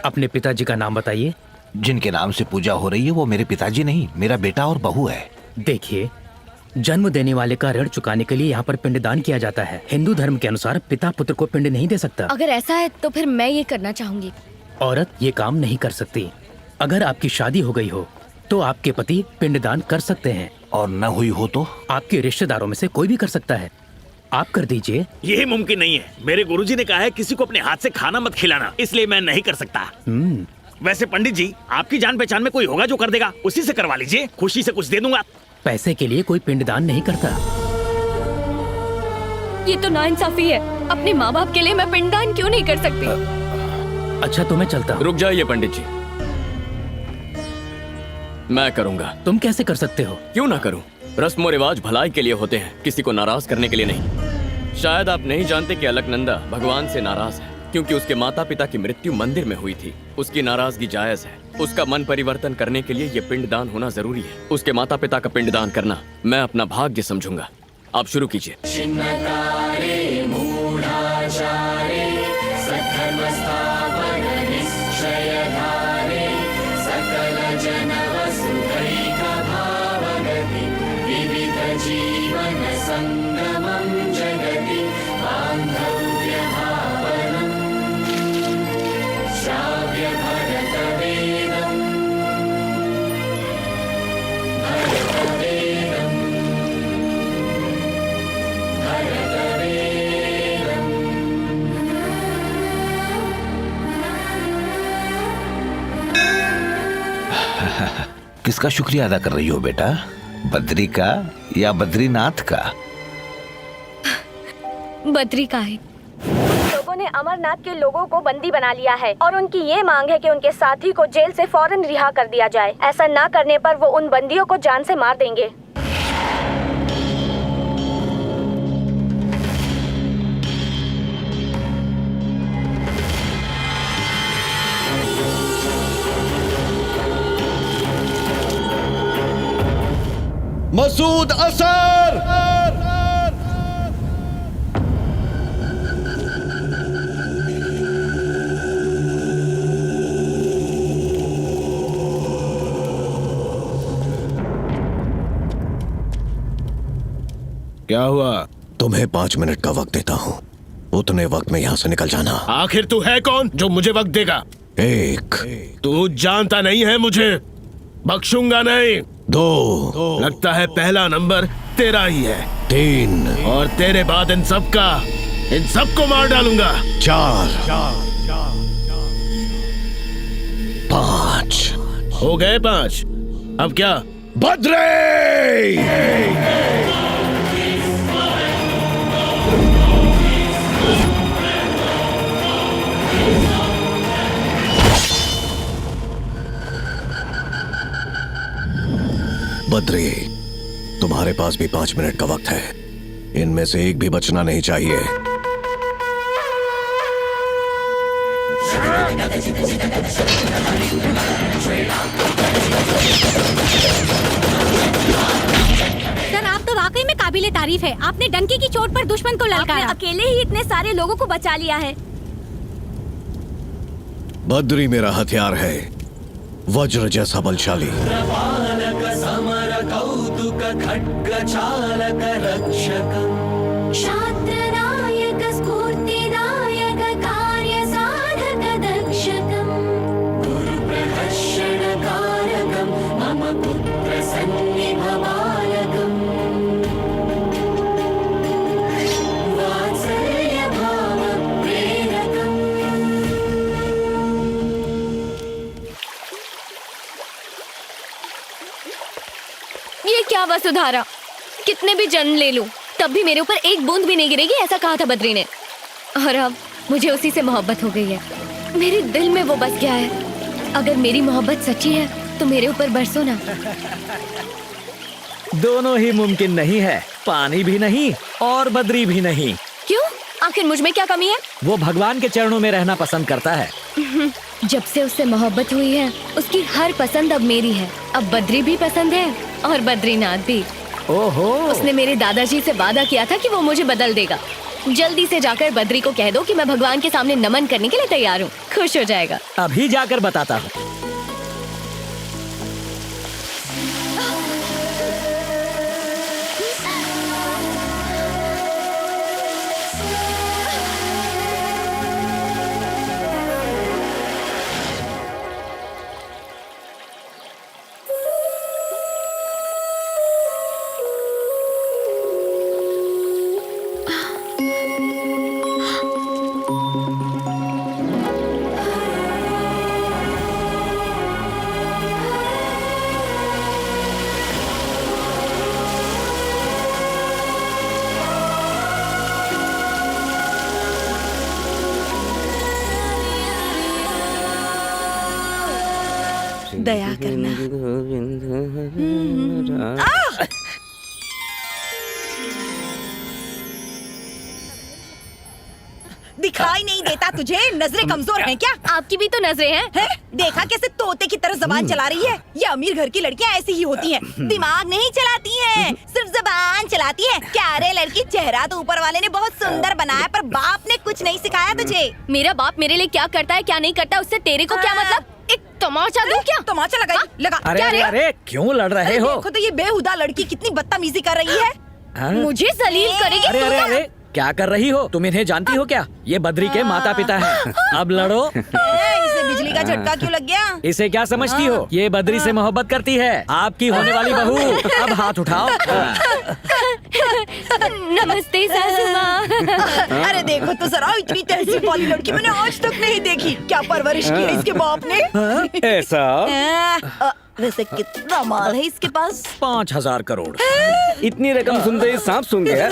अपने पिताजी का नाम बताइए। जिनके नाम से पूजा हो रही है वो मेरे पिताजी नहीं, मेरा बेटा और बहू है। देखिए, जन्म देने वाले का ऋण चुकाने के लिए यहाँ पर पिंडदान किया जाता है। हिंदू धर्म के अनुसार पिता पुत्र को पिंड नहीं दे सकता। अगर ऐसा है तो फिर मैं ये करना चाहूंगी। औरत ये काम नहीं कर सकती। अगर आपकी शादी हो गई हो तो आपके पति पिंडदान कर सकते हैं, और न हुई हो तो आपके रिश्तेदारों में से कोई भी कर सकता है। आप कर दीजिए। यही मुमकिन नहीं है। मेरे गुरुजी ने कहा है किसी को अपने हाथ से खाना मत खिलाना, इसलिए मैं नहीं कर सकता। वैसे पंडित जी, आपकी जान पहचान में कोई होगा जो कर देगा, उसी से करवा लीजिए, खुशी से कुछ दे दूंगा। पैसे के लिए कोई पिंडदान नहीं करता। ये तो नाइंसाफी है। अपने माँ बाप के लिए मैं पिंडदान क्यों नहीं कर सकती? अच्छा तो मैं चलता हूँ। रुक जाइए पंडित जी, मैं करूंगा। तुम कैसे कर सकते हो? क्यों ना करूं? रस्म रिवाज भलाई के लिए होते हैं, किसी को नाराज करने के लिए नहीं। शायद आप नहीं जानते कि अलकनंदा भगवान से नाराज है क्योंकि उसके माता पिता की मृत्यु मंदिर में हुई थी। उसकी नाराजगी जायज है। उसका मन परिवर्तन करने के लिए ये पिंडदान होना जरूरी है। उसके माता पिता का पिंडदान करना मैं अपना भाग्य समझूंगा। आप शुरू कीजिए। किसका शुक्रिया अदा कर रही हो बेटा? बद्री का या बद्रीनाथ का? बद्री का है। लोगों ने अमरनाथ के लोगों को बंदी बना लिया है और उनकी ये मांग है कि उनके साथी को जेल से फौरन रिहा कर दिया जाए। ऐसा ना करने पर वो उन बंदियों को जान से मार देंगे। मसूद असर! क्या हुआ? तुम्हें 5 मिनट का वक्त देता हूँ, उतने वक्त में यहाँ से निकल जाना। आखिर तू है कौन जो मुझे वक्त देगा? 1 तू जानता नहीं है मुझे, बख्शूंगा नहीं। 2 लगता है पहला नंबर तेरा ही है। 3 और तेरे बाद इन सबको मार डालूंगा। 4 5 हो गए 5। अब क्या? बद्री! बद्री, तुम्हारे पास भी 5 मिनट का वक्त है। इनमें से एक भी बचना नहीं चाहिए। सर, आप तो वाकई में काबिले तारीफ है। आपने डंकी की चोट पर दुश्मन को ललकारा। आपने अकेले ही इतने सारे लोगों को बचा लिया है। बद्री मेरा हथियार है, वज्र जैसा बलशाली। शास्त्रनायक स्फूर्तिदायक कार्य साधक दक्षकम् गुरुप्रहर्षणकारकम् मम पुत्र सन्निभवालकम् वात्सल्य भाव प्रेरकम्। ये क्या वसुधारा, कितने भी जन्म ले लूं तब भी मेरे ऊपर एक बूंद भी नहीं गिरेगी, ऐसा कहा था बद्री ने। और अब मुझे उसी से मोहब्बत हो गई है। मेरे दिल में वो बस गया है। अगर मेरी मोहब्बत सच्ची है तो मेरे ऊपर बरसो ना। दोनों ही मुमकिन नहीं है, पानी भी नहीं और बद्री भी नहीं। क्यों? आखिर मुझ में क्या कमी है? वो भगवान के चरणों में रहना पसंद करता है। जब से उससे मोहब्बत हुई है उसकी हर पसंद अब मेरी है। अब बद्री भी पसंद है और बद्रीनाथ भी। ओहो, उसने मेरे दादाजी से वादा किया था कि वो मुझे बदल देगा। जल्दी से जाकर बद्री को कह दो कि मैं भगवान के सामने नमन करने के लिए तैयार हूँ। खुश हो जाएगा। अभी जाकर बताता हूँ। दया करना। दिखाई नहीं देता तुझे? नजरें कमजोर हैं क्या? आपकी भी तो नजरें हैं। है? देखा कैसे तोते की तरह जबान चला रही है? ये अमीर घर की लड़कियां ऐसी ही होती हैं। दिमाग नहीं चलाती हैं, सिर्फ जबान चलाती हैं। क्या रे लड़की, चेहरा तो ऊपर वाले ने बहुत सुंदर बनाया, पर बाप ने कुछ नहीं सिखाया तुझे। मेरा बाप मेरे लिए क्या करता है क्या नहीं करता उससे तेरे को क्या मतलब? एक तमाचा दूं क्या? तमाचा लगा। अरे अरे अरे क्यों लड़ रहे हो? देखो तो ये बेहुदा लड़की कितनी बदतमीजी कर रही है। मुझे जलील करेगी? अरे अरे अरे क्या कर रही हो? तुम इन्हें जानती हो क्या? ये बद्री के माता पिता हैं। अब लड़ो। इसे बिजली का झटका क्यों लग गया? इसे क्या समझती हो? ये बद्री से मोहब्बत करती है, आपकी होने वाली बहू। अब हाथ उठाओ। नमस्ते सासू माँ। अरे देखो तो जरा, इतनी तहजीब वाली लड़की मैंने आज तक नहीं देखी। क्या परवरिश की है इसके बाप ने? ऐसा वैसे कितना माल है इसके पास? 5,000 करोड़। इतनी रकम सुनते ही सांप सूंघ गया।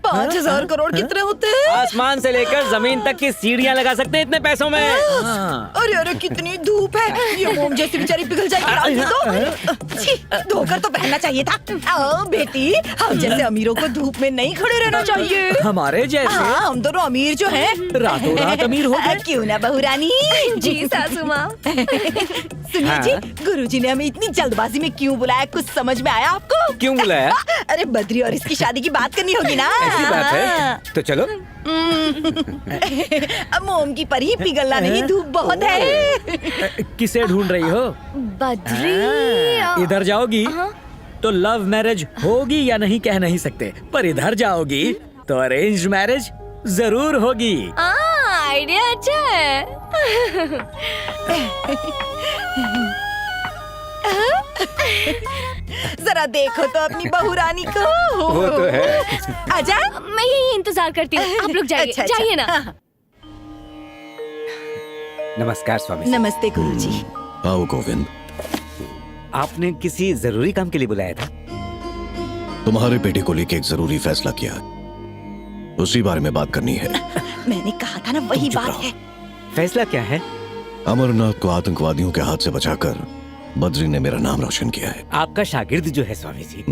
5,000 करोड़ कितने होते हैं? आसमान से लेकर जमीन तक की सीढ़ियाँ लगा सकते हैं इतने पैसों में। अरे अरे कितनी धूप है, ये मोम जैसी बेचारी पिघल जाएगी। छी, धोकर तो पहनना चाहिए था। आओ बेटी, हम जैसे अमीरों को धूप में नहीं खड़े रहना चाहिए। हमारे जैसे? हाँ, हम दोनों अमीर जो हैं रातों रात अमीर हो गए। क्यों ना बहू रानी? जी सासू माँ। सुनिए जी, गुरुजी ने हमें इतनी जल्दबाजी में क्यों बुलाया, कुछ समझ में आया आपको? क्यों बुलाया? अरे बद्री और इसकी शादी की बात करनी होगी ना। ऐसी बात है तो चलो। अब मोम की परी पिघलना नहीं, धूप बहुत है। किसे ढूंढ रही हो? बद्री। इधर जाओगी तो लव मैरिज होगी या नहीं कह नहीं सकते, पर इधर जाओगी तो अरेंज मैरिज जरूर होगी। आइडिया अच्छा है। जरा देखो तो अपनी बहू रानी को। वो तो है। आजा। मैं यही इंतजार करती हूँ, आप लोग जाइए। अच्छा, जाइए ना। नमस्कार स्वामी। नमस्ते गुरुजी। आओ गोविंद। आपने किसी जरूरी काम के लिए बुलाया था? तुम्हारे बेटे को लेके एक जरूरी फैसला किया, उसी बारे में बात करनी है। मैंने कहा था ना, वही बात है। फैसला क्या है? अमरनाथ को आतंकवादियों के हाथ से बचाकर बद्री ने मेरा नाम रोशन किया है। आपका शागिर्द जो है स्वामी जी।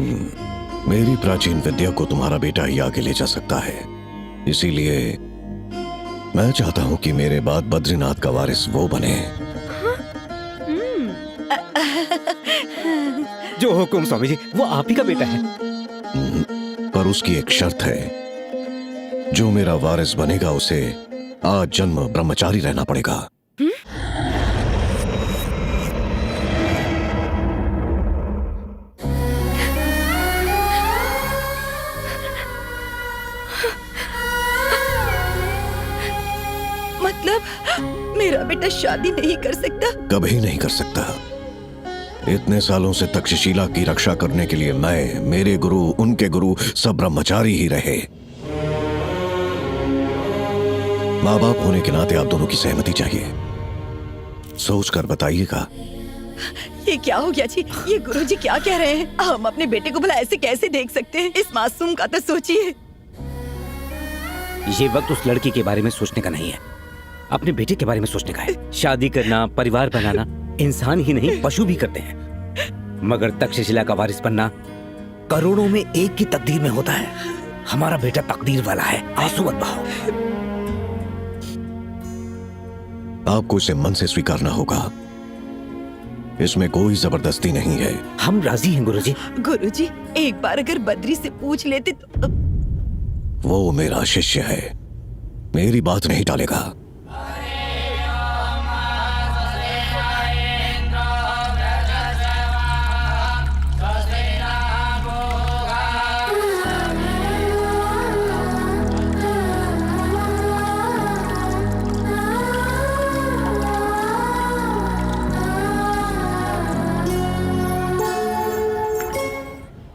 मेरी प्राचीन विद्या को तुम्हारा बेटा ही आगे ले जा सकता है, इसीलिए मैं चाहता हूँ कि मेरे बाद बद्रीनाथ का वारिस वो बने। जो हुकुम स्वामी जी, वो आप ही का बेटा है। पर उसकी एक शर्त है, जो मेरा वारिस बनेगा उसे आज जन्म ब्रह्मचारी रहना पड़ेगा। मतलब मेरा बेटा शादी नहीं कर सकता? कभी नहीं कर सकता। इतने सालों से तक्षशिला की रक्षा करने के लिए मैं, मेरे गुरु, उनके गुरु सब ब्रह्मचारी ही रहे। माँ बाप होने के नाते आप दोनों की सहमति चाहिए, सोच कर बताइएगा। ये क्या हो गया जी? ये गुरुजी क्या कह रहे हैं? हम अपने बेटे को भला ऐसे कैसे देख सकते हैं? इस मासूम का तो सोचिए। ये वक्त उस लड़की के बारे में सोचने का नहीं है, अपने बेटे के बारे में सोचने का है। शादी करना, परिवार बनाना इंसान ही नहीं पशु भी करते हैं, मगर तक्षशिला का वारिस बनना करोड़ों में एक की तकदीर में होता है। हमारा बेटा तकदीर वाला है, आंसू मत बहाओ। आपको इसे मन से स्वीकारना होगा, इसमें कोई जबरदस्ती नहीं है। हम राजी हैं गुरुजी। गुरुजी, एक बार अगर बद्री से पूछ लेते तो। वो मेरा शिष्य है, मेरी बात नहीं टालेगा।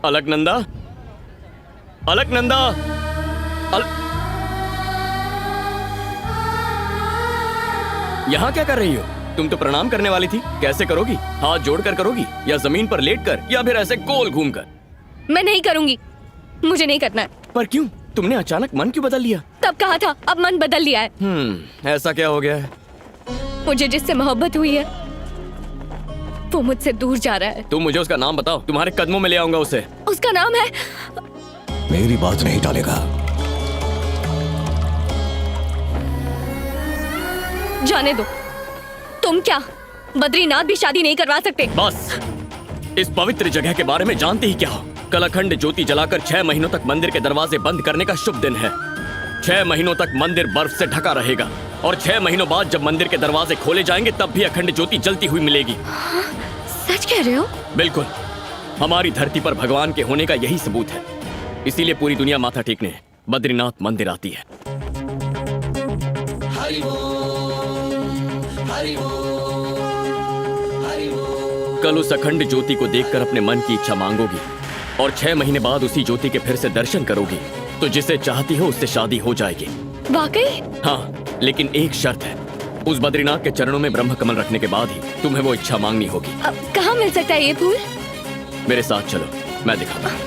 अलकनंदा, अलकनंदा, यहाँ क्या कर रही हो? तुम तो प्रणाम करने वाली थी। कैसे करोगी? हाथ जोड़कर करोगी या जमीन पर लेटकर या फिर ऐसे गोल घूमकर? मैं नहीं करूंगी, मुझे नहीं करना है। पर क्यों? तुमने अचानक मन क्यों बदल लिया? तब कहा था, अब मन बदल लिया है। ऐसा क्या हो गया है? मुझे जिससे मोहब्बत हुई है वो मुझसे दूर जा रहा है। तुम मुझे उसका नाम बताओ, तुम्हारे कदमों में ले आऊंगा उसे। उसका नाम है। मेरी बात नहीं टालेगा। जाने दो, तुम क्या बद्रीनाथ भी शादी नहीं करवा सकते? बस, इस पवित्र जगह के बारे में जानते ही क्या हो? कल अखंड ज्योति जलाकर 6 महीनों तक मंदिर के दरवाजे बंद करने का शुभ दिन है। 6 महीनों तक मंदिर बर्फ से ढका रहेगा और 6 महीनों बाद जब मंदिर के दरवाजे खोले जाएंगे तब भी अखंड ज्योति जलती हुई मिलेगी। सच कह रहे हो? बिल्कुल, हमारी धरती पर भगवान के होने का यही सबूत है। इसीलिए पूरी दुनिया माथा टेकने बद्रीनाथ मंदिर आती है। कल उस अखंड ज्योति को देखकर अपने मन की इच्छा मांगोगी और 6 महीने बाद उसी ज्योति के फिर से दर्शन करोगी तो जिसे चाहती हो उससे शादी हो जाएगी। वाकई? हाँ, लेकिन एक शर्त है, उस बद्रीनाथ के चरणों में ब्रह्म कमल रखने के बाद ही तुम्हें वो इच्छा मांगनी होगी। कहाँ मिल सकता है ये फूल? मेरे साथ चलो, मैं दिखाता हूँ।